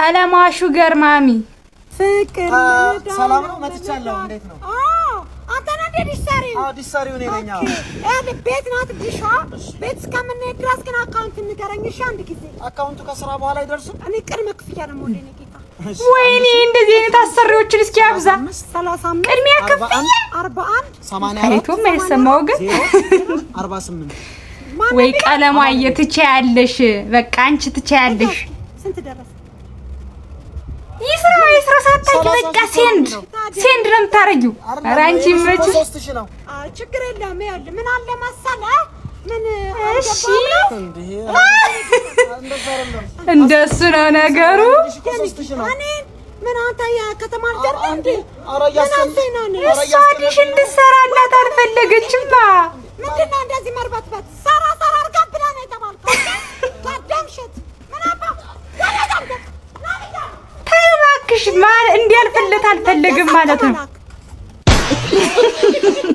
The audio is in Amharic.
ቀለሟ ሹገር ማሚ ፍቅር ሰላም ነው። መጥቻለሁ። እንዴት ነው? አንተ ነህ እንዴ ዲሳሪው? ዲሳሪው ነኝ ነኝ። ቤት ናት ዲሻ ቤት እስከምንሄድ ድረስ ግን አካውንት ንገረኝ እሺ። አንድ ጊዜ አካውንቱ ከስራ በኋላ አይደርስም? እኔ ቅድመ ክፍያ ደግሞ ወደ እኔ ጌታ። ወይኔ እንደዚህ አይነት አሰሪዎችን እስኪ ያብዛ። 35 ቅድሚያ ክፍያ 41 84 አይቶም አይሰማው ግን 48 ወይ ቀለሟ ትቻያለሽ። በቃ አንቺ ትቻያለሽ። ስንት ደረሰ? ይስራ ሳታቂ በቃ ሴንድ ነው የምታረጊው። ኧረ አንቺ መች 3000 ነው። ችግር የለም። ይኸውልህ ምን አለ መሰለህ ምን እሺ እንደሱ ነው ነገሩ። እኔ ምን አንተ የከተማ ልጅ እንዴ? ኧረ ያስከን እሷ ዲሽ እንድትሰራላት አልፈለገችማ። ምንድን ነው እንደዚህ መርበትበት? ሰራ አድርጋ ብላ ነው የተባልከው። ታደምሽት ምን አባ ተይ እባክሽ እንዲያልፍለት አልፈለግም ማለት ነው።